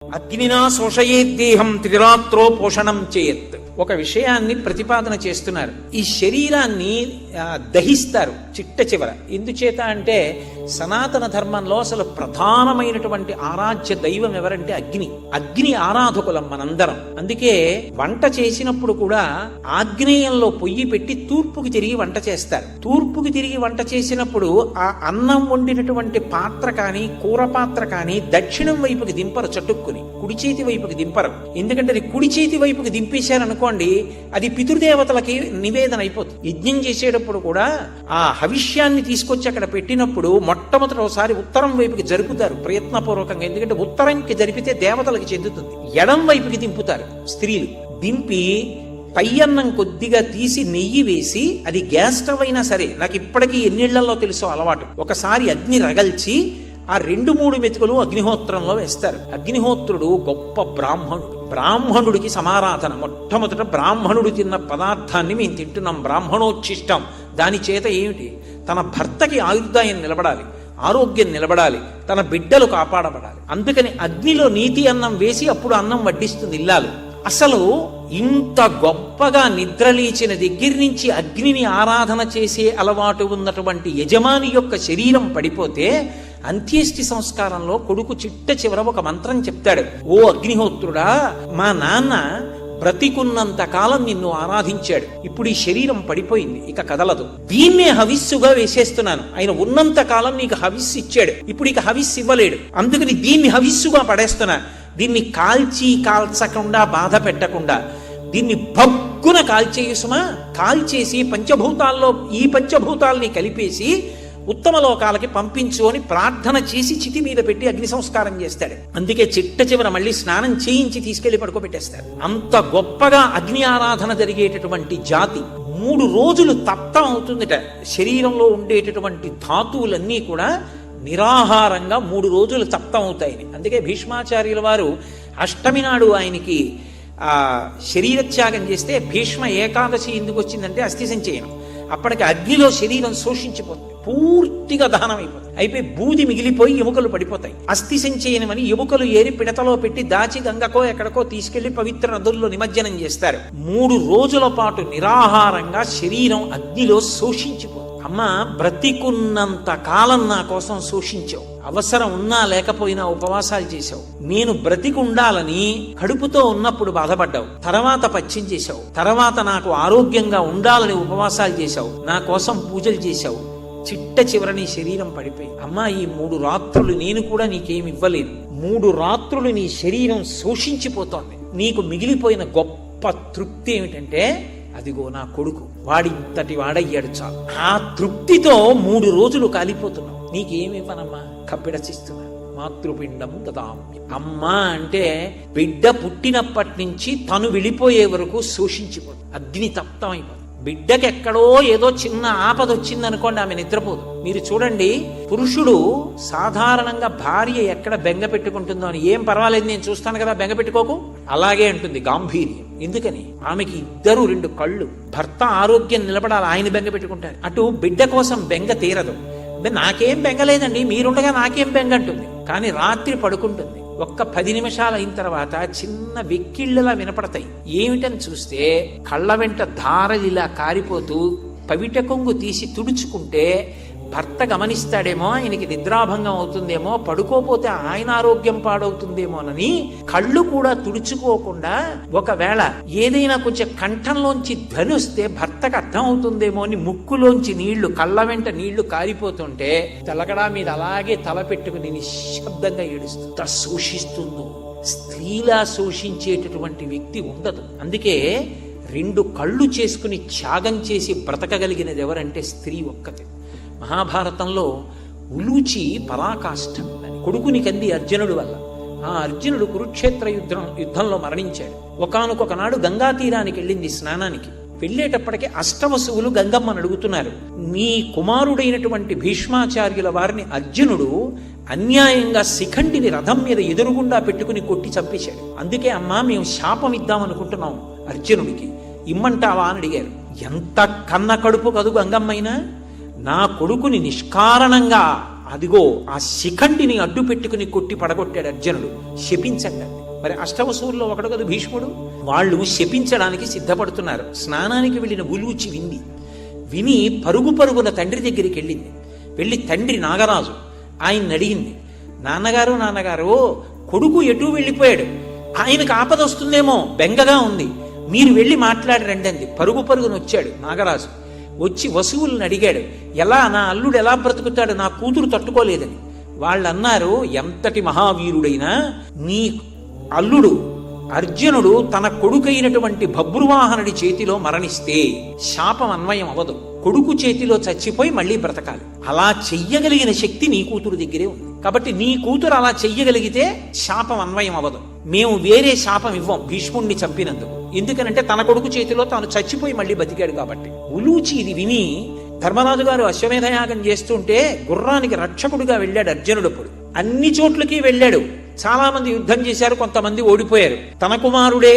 అగ్నినా శోషయేద్దేహం త్రిరాత్రో పోషణం చేయత్. ఒక విషయాన్ని ప్రతిపాదన చేస్తున్నారు. ఈ శరీరాన్ని దహిస్తారు చిట్ట చివర. ఎందుచేత అంటే సనాతన ధర్మంలో అసలు ప్రధానమైనటువంటి ఆరాధ్య దైవం ఎవరంటే అగ్ని. అగ్ని ఆరాధకులం మనందరం. అందుకే వంట చేసినప్పుడు కూడా ఆగ్నేయంలో పొయ్యి పెట్టి తూర్పుకి తిరిగి వంట చేస్తారు. తూర్పుకి తిరిగి వంట చేసినప్పుడు ఆ అన్నం వండినటువంటి పాత్ర కానీ కూర పాత్ర కానీ దక్షిణం వైపుకి దింపరు, చటుక్కుని కుడి చేతి వైపుకి దింపరు. ఎందుకంటే అది కుడి చేతి వైపుకి దింపేశారనుకోండి, అది పితృదేవతలకి నివేదన అయిపోతుంది. యజ్ఞం చేసేటప్పుడు కూడా ఆ హవిష్యాన్ని తీసుకొచ్చి అక్కడ పెట్టినప్పుడు మొట్టమొదటి ఒకసారి ఉత్తరం వైపుకి జరుపుతారు ప్రయత్నపూర్వకంగా. ఎందుకంటే ఉత్తరంకి జరిపితే దేవతలకి చెందుతుంది. ఎడం వైపుకి దింపుతారు స్త్రీలు. దింపి పై అన్నం కొద్దిగా తీసి నెయ్యి వేసి, అది గ్యాస్ స్టవ్ అయినా సరే, నాకు ఇప్పటికీ ఎన్నిళ్లలో తెలుసో అలవాటు, ఒకసారి అగ్ని రగల్చి ఆ 2-3 మెతుకులు అగ్నిహోత్రంలో వేస్తారు. అగ్నిహోత్రుడు గొప్ప బ్రాహ్మణుడు. బ్రాహ్మణుడికి సమారాధన. మొట్టమొదట బ్రాహ్మణుడు తిన్న పదార్థాన్ని మేము తింటున్నాం, బ్రాహ్మణోచ్ఛిష్టం. దాని చేత ఏమిటి? తన భర్తకి ఆయుర్దాయం నిలబడాలి, ఆరోగ్యం నిలబడాలి, తన బిడ్డలు కాపాడబడాలి. అందుకని అగ్నిలో నీతి అన్నం వేసి అప్పుడు అన్నం వడ్డిస్తుంది ఇల్లాలు. అసలు ఇంత గొప్పగా నిద్రలేచిన దగ్గర నుంచి అగ్నిని ఆరాధన చేసే అలవాటు ఉన్నటువంటి యజమాని యొక్క శరీరం పడిపోతే అంత్యేష్టి సంస్కారంలో కొడుకు చిట్ట చివర ఒక మంత్రం చెప్తాడు. ఓ అగ్నిహోత్రుడా, మా నాన్న బ్రతికున్నంత కాలం నిన్ను ఆరాధించాడు, ఇప్పుడు ఈ శరీరం పడిపోయింది, ఇక కదలదు, దీన్నే హవిస్సుగా వేసేస్తున్నాను. ఆయన ఉన్నంత కాలం నీకు హవిస్సు ఇచ్చాడు, ఇప్పుడు ఇక హవిస్సు ఇవ్వలేడు, అందుకని దీన్ని హవిస్సుగా పడేస్తున్నా. దీన్ని కాల్చకుండా బాధ పెట్టకుండా దీన్ని భగ్గున కాల్చేయుసుమా, కాల్చేసి పంచభూతాల్లో ఈ పంచభూతాల్ని కలిపేసి ఉత్తమ లోకాలకి పంపించు అని ప్రార్థన చేసి చితి మీద పెట్టి అగ్ని సంస్కారం చేస్తాడు. అందుకే చిట్ట చివర మళ్ళీ స్నానం చేయించి తీసుకెళ్లి పడుకోబెట్టేస్తాడు. అంత గొప్పగా అగ్ని ఆరాధన జరిగేటటువంటి జాతి. 3 రోజులు తప్తం అవుతుందిట. శరీరంలో ఉండేటటువంటి ధాతువులన్నీ కూడా నిరాహారంగా 3 రోజులు తప్తం అవుతాయని. అందుకే భీష్మాచార్యుల వారు అష్టమి నాడు ఆయనకి శరీరత్యాగం చేస్తే భీష్మ ఏకాదశి ఎందుకు వచ్చిందంటే అస్థి సంచయనం. అప్పటికి అగ్నిలో శరీరం శోషించిపోతుంది, పూర్తిగా దహనం అయిపోతుంది. అయిపోయి బూది మిగిలిపోయి ఎముకలు పడిపోతాయి. అస్థి సంచయనం అని ఎముకలు ఏరి పిడతలో పెట్టి దాచి గంగకో ఎక్కడికో తీసుకెళ్లి పవిత్ర నదుల్లో నిమజ్జనం చేస్తారు. 3 రోజుల పాటు నిరాహారంగా శరీరం అగ్నిలో శోషించిపోతుంది. అమ్మ, బ్రతికున్నంత కాలం నా కోసం శోషించావు, అవసరం ఉన్నా లేకపోయినా ఉపవాసాలు చేశావు, నేను బ్రతికి ఉండాలని కడుపుతో ఉన్నప్పుడు బాధపడ్డావు, తర్వాత పచ్చిం చేశావు, తర్వాత నాకు ఆరోగ్యంగా ఉండాలని ఉపవాసాలు చేశావు, నా కోసం పూజలు చేశావు, చిట్ట చివర నీ శరీరం పడిపోయి. అమ్మా, ఈ 3 రాత్రులు నేను కూడా నీకేమి ఇవ్వలేదు. 3 రాత్రులు నీ శరీరం శోషించిపోతోంది. నీకు మిగిలిపోయిన గొప్ప తృప్తి ఏమిటంటే, అదిగో నా కొడుకు, వాడింతటి వాడయ్యాడు చాలు. ఆ తృప్తితో 3 రోజులు కాలిపోతున్నావు. నీకేమివ్వనమ్మా? కప్పిడచిస్తున్నా. మాతృపిండం దదామ్య. అమ్మా అంటే బిడ్డ పుట్టినప్పటి నుంచి తను వెళ్ళిపోయే వరకు శోషించిపోతుంది, అగ్ని తప్తమైపోతుంది. బిడ్డకి ఎక్కడో ఏదో చిన్న ఆపద వచ్చిందనుకోండి, ఆమె నిద్రపోదు. మీరు చూడండి, పురుషుడు సాధారణంగా భార్య ఎక్కడ బెంగ పెట్టుకుంటుందో అని, ఏం పర్వాలేదు నేను చూస్తాను కదా, బెంగ పెట్టుకోకు, అలాగే అంటుంది గాంభీర్యం. ఎందుకని? ఆమెకి 2 కళ్ళు. భర్త ఆరోగ్యం నిలబడాలి, ఆయన బెంగ పెట్టుకుంటారు. అటు బిడ్డ కోసం బెంగ తీరదు. నాకేం బెంగలేదండి, మీరుండగా నాకేం బెంగ అంటుంది. కానీ రాత్రి పడుకుంటుంది, ఒక్క 10 నిమిషాలు అయిన తర్వాత చిన్న వెక్కిళ్ళలా వినపడతాయి. ఏమిటని చూస్తే కళ్ళ వెంట ధారలిలా కారిపోతూ పవిట కొంగు తీసి తుడుచుకుంటే భర్త గమనిస్తాడేమో, ఆయనకి నిద్రాభంగం అవుతుందేమో, పడుకోపోతే ఆయన ఆరోగ్యం పాడవుతుందేమోనని కళ్ళు కూడా తుడుచుకోకుండా, ఒకవేళ ఏదైనా కొంచెం కంఠంలోంచి ధ్వని వస్తే భర్తకు అర్థం అవుతుందేమో అని ముక్కులోంచి నీళ్లు, కళ్ళ వెంట నీళ్లు కారిపోతుంటే తలకడా మీద అలాగే తల పెట్టుకుని నిశ్శబ్దంగా ఏడుస్తూ శోషిస్తుందో. స్త్రీలా శోషించేటటువంటి వ్యక్తి ఉండదు. అందుకే 2 కళ్ళు చేసుకుని త్యాగం చేసి బ్రతకగలిగినది ఎవరంటే స్త్రీ ఒక్కతే. మహాభారతంలో ఉలూచి పరాకాష్ఠం కొడుకుని కంది అర్జునుడు వల్ల. ఆ అర్జునుడు కురుక్షేత్ర యుద్ధంలో మరణించాడు. ఒకానొక నాడు గంగా తీరానికి వెళ్ళింది స్నానానికి. వెళ్ళేటప్పటికి అష్టవసువులు గంగమ్మను అడుగుతున్నారు, నీ కుమారుడైనటువంటి భీష్మాచార్యుల వారిని అర్జునుడు అన్యాయంగా శిఖండిని రథం మీద ఎదురుగుండా పెట్టుకుని కొట్టి చంపేశాడు. అందుకే అమ్మా, మేము శాపం ఇద్దామనుకుంటున్నాం అర్జునుడికి, ఇమ్మంటావా అని అడిగారు. ఎంత కన్న కడుపు కదు గంగమ్మైనా, నా కొడుకుని నిష్కారణంగా అదిగో ఆ శిఖండిని అడ్డు పెట్టుకుని కొట్టి పడగొట్టాడు అర్జునుడు. శపించండి. మరి అష్టవసూరులో ఒకడు కదా భీష్ముడు. వాళ్ళు శపించడానికి సిద్ధపడుతున్నారు. స్నానానికి వెళ్ళిన ఉలూచి విని పరుగు పరుగున తండ్రి దగ్గరికి వెళ్ళింది. వెళ్ళి తండ్రి నాగరాజు ఆయన్ని అడిగింది, నాన్నగారు కొడుకు ఎటు వెళ్ళిపోయాడు, ఆయనకు ఆపద వస్తుందేమో బెంగగా ఉంది, మీరు వెళ్ళి మాట్లాడి రండి అంది. పరుగు పరుగున వచ్చాడు నాగరాజు. వచ్చి వసువులను అడిగాడు, నా అల్లుడు ఎలా బ్రతుకుతాడు, నా కూతురు తట్టుకోలేదని. వాళ్ళు అన్నారు, ఎంతటి మహావీరుడైనా నీ అల్లుడు అర్జునుడు తన కొడుకైనటువంటి బభ్రువాహనుడి చేతిలో మరణిస్తే శాపం అన్వయం అవ్వదు. కొడుకు చేతిలో చచ్చిపోయి మళ్ళీ బ్రతకాలి. అలా చెయ్యగలిగిన శక్తి నీ కూతురు దగ్గరే ఉంది. కాబట్టి నీ కూతురు అలా చెయ్యగలిగితే శాపం అన్వయం అవ్వదు. మేము వేరే శాపం ఇవ్వం భీష్ముణ్ణి చంపినందుకు. ఎందుకనంటే తన కొడుకు చేతిలో తాను చచ్చిపోయి మళ్ళీ బతికాడు కాబట్టి. ఉలూచి ఇది విని ధర్మరాజు గారు అశ్వమేధయాగం చేస్తుంటే గుర్రానికి రక్షకుడిగా వెళ్ళాడు అర్జునుడు. అప్పుడు అన్ని చోట్లకి వెళ్ళాడు. చాలా మంది యుద్ధం చేశారు, కొంతమంది ఓడిపోయారు. తన కుమారుడే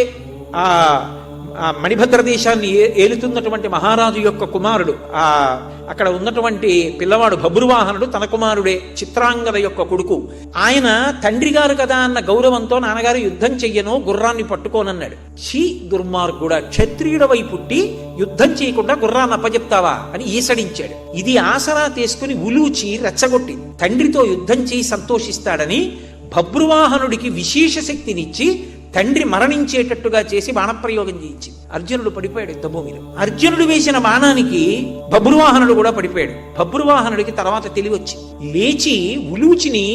ఆ మణిభద్ర దేశాన్ని ఏలుతున్నటువంటి మహారాజు యొక్క కుమారుడు, అక్కడ ఉన్నటువంటి పిల్లవాడు బభ్రువాహనుడు తన కుమారుడే, చిత్రాంగద యొక్క కొడుకు. ఆయన తండ్రి గారు కదా అన్న గౌరవంతో, నాన్నగారు యుద్ధం చెయ్యను, గుర్రాన్ని పట్టుకోనన్నాడు. ఛీ దుర్మార్గుడా, క్షత్రియుడవై పుట్టి యుద్ధం చేయకుండా గుర్రాన్ని అప్పచెప్తావా అని ఈసడించాడు. ఇది ఆసరా తీసుకుని ఉలూచి రెచ్చగొట్టి తండ్రితో యుద్ధం చేయి సంతోషిస్తాడని బభ్రువాహనుడికి విశేష శక్తినిచ్చి తండ్రి మరణించేటట్టుగా చేసి బాణప్రయోగం చేయించింది. అర్జునుడు పడిపోయాడు యుద్ధభూమిలో. అర్జునుడు వేసిన బాణానికి బభ్రువాహనుడు కూడా పడిపోయాడు. బభ్రువాహనుడికి తర్వాత తెలివొచ్చింది. లేచి ఉలూచిని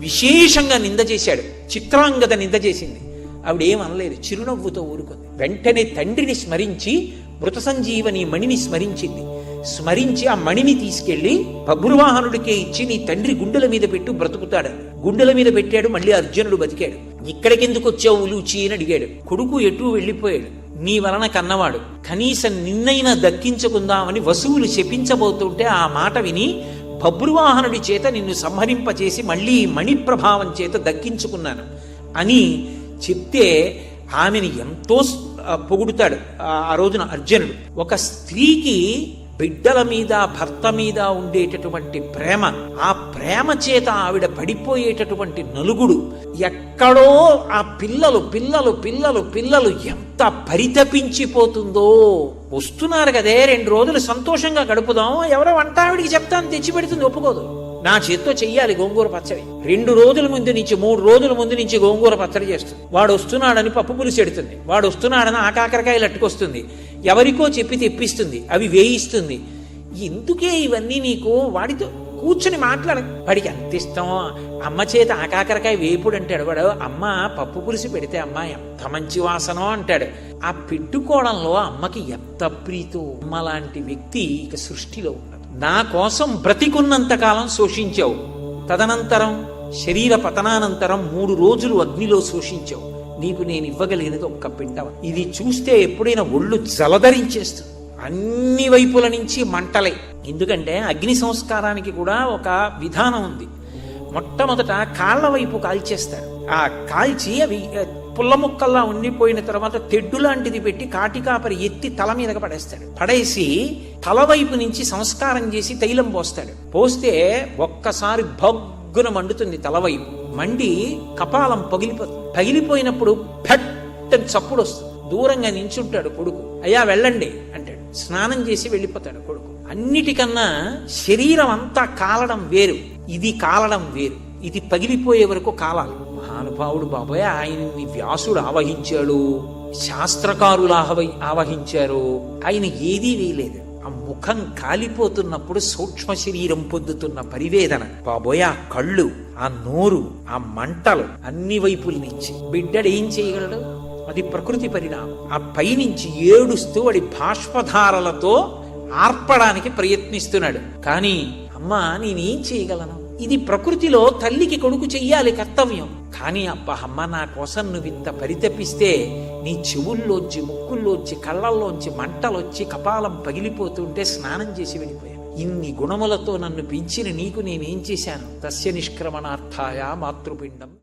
విశేషంగా నింద చేశాడు. చిత్రాంగద నింద చేసింది. ఆవిడేమనలేదు, చిరునవ్వుతో ఊరుకుంది. వెంటనే తండ్రిని స్మరించి మృత సంజీవని మణిని స్మరించింది. స్మరించి ఆ మణిని తీసుకెళ్లి బభ్రువాహనుడికే ఇచ్చి, నీ తండ్రి గుండెల మీద పెట్టు బ్రతుకుతాడని. గుండెల మీద పెట్టాడు. మళ్ళీ అర్జునుడు బతికాడు. ఇక్కడికెందుకు వచ్చావు ఉలూచి అని అడిగాడు. కొడుకు ఎటూ వెళ్ళిపోయాడు, నీ వలన కన్నవాడు, కనీసం నిన్నైనా దక్కించుకుందామని వసువులు శపించబోతుంటే ఆ మాట విని బభ్రువాహనుడి చేత నిన్ను సంహరింపచేసి మళ్ళీ మణిప్రభావం చేత దక్కించుకున్నాను అని చెప్తే ఆమెను ఎంతో పొగుడుతాడు ఆ రోజున అర్జునుడు. ఒక స్త్రీకి బిడ్డల మీద భర్త మీద ఉండేటటువంటి ప్రేమ, ఆ ప్రేమ చేత ఆవిడ పడిపోయేటటువంటి నలుగుడు, ఎక్కడో ఆ పిల్లలు పిల్లలు పిల్లలు పిల్లలు ఎంత పరితపించిపోతుందో. వస్తున్నారు కదే 2 రోజులు సంతోషంగా గడుపుదాం, ఎవరో వంట ఆవిడికి చెప్తాను తెచ్చిపెడుతుంది, ఒప్పుకోదు. నా చేత్తో చెయ్యాలి గోంగూర పచ్చడి. 2 రోజుల ముందు నుంచి 3 రోజుల ముందు నుంచి గోంగూర పచ్చడి చేస్తుంది. వాడు వస్తున్నాడని పప్పు పులుసు ఎడుతుంది. వాడు వస్తున్నాడని ఆకాకరకాయలు అట్టుకొస్తుంది. ఎవరికో చెప్పి తెప్పిస్తుంది, అవి వేయిస్తుంది. ఎందుకే ఇవన్నీ నీకు? వాడితో కూర్చుని మాట్లాడ. వాడికి ఎంత ఇష్టమో అమ్మ చేత ఆకాకరకాయ వేపుడు అంటాడు. వాడు అమ్మ పప్పు పులుసు పెడితే అమ్మ ఎంత మంచి వాసనో అంటాడు. ఆ పెట్టుకోవడంలో అమ్మకి ఎంత ప్రీతో. అమ్మ లాంటి వ్యక్తి ఇక సృష్టిలో ఉండదు. నా కోసం బ్రతికున్నంతకాలం శోషించావు, తదనంతరం శరీర పతనానంతరం 3 రోజులు అగ్నిలో శోషించావు. నీకు నేను ఇవ్వగలిగినది ఒక్క పిండవ. ఇది చూస్తే ఎప్పుడైనా ఒళ్ళు జలధరించేస్తుంది. అన్ని వైపుల నుంచి మంటలే. ఎందుకంటే అగ్ని సంస్కారానికి కూడా ఒక విధానం ఉంది. మొట్టమొదట కాళ్ల వైపు కాల్చేస్తారు. ఆ కాల్చి అవి పుల్ల ముక్కల్లా ఉండిపోయిన తర్వాత తెడ్డు లాంటిది పెట్టి కాటికాపరి ఎత్తి తల మీదగా పడేస్తాడు. పడేసి తల వైపు నుంచి సంస్కారం చేసి తైలం పోస్తాడు. పోస్తే ఒక్కసారి భగ్గున మండుతుంది తలవైపు. మండి కపాలం పగిలిపోతుంది. పగిలిపోయినప్పుడు ఫట్ చప్పుడు వస్తుంది. దూరంగా నించుంటాడు కొడుకు. అయ్యా వెళ్ళండి అంటాడు. స్నానం చేసి వెళ్ళిపోతాడు కొడుకు. అన్నిటికన్నా శరీరం అంతా కాలడం వేరు, ఇది కాలడం వేరు. ఇది పగిలిపోయే వరకు కాలాలి. మహానుభావుడు బాబాయ్, ఆయన్ని వ్యాసుడు ఆవహించాడు, శాస్త్రకారులు ఆవహించారు. ఆయన ఏదీ వేయలేదు. ఆ ముఖం కాలిపోతున్నప్పుడు సూక్ష్మ శరీరం పొందుతున్న పరివేదన బాబోయ్, ఆ కళ్ళు, ఆ నోరు, ఆ మంటలు అన్ని వైపుల నుంచి. బిడ్డడు ఏం చేయగలడు? అది ప్రకృతి పరిణామం. ఆ పైనుంచి ఏడుస్తూ వాడి బాష్పధారలతో ఆర్పడానికి ప్రయత్నిస్తున్నాడు. కానీ అమ్మా నేనేం చేయగలను? ఇది ప్రకృతిలో తల్లికి కొడుకు చెయ్యాలి కర్తవ్యం. కానీ అబ్బా అమ్మ, నా కోసం నువ్వు ఇంత పరితపిస్తే నీ చెవుల్లోంచి, ముక్కుల్లోంచి, కళ్ళల్లోంచి మంటలొచ్చి కపాలం పగిలిపోతుంటే స్నానం చేసి వెళ్ళిపోయాను. ఇన్ని గుణములతో నన్ను పెంచిన నీకు నేనేం చేశాను? తస్య నిష్క్రమణార్థాయ మాతృపిండం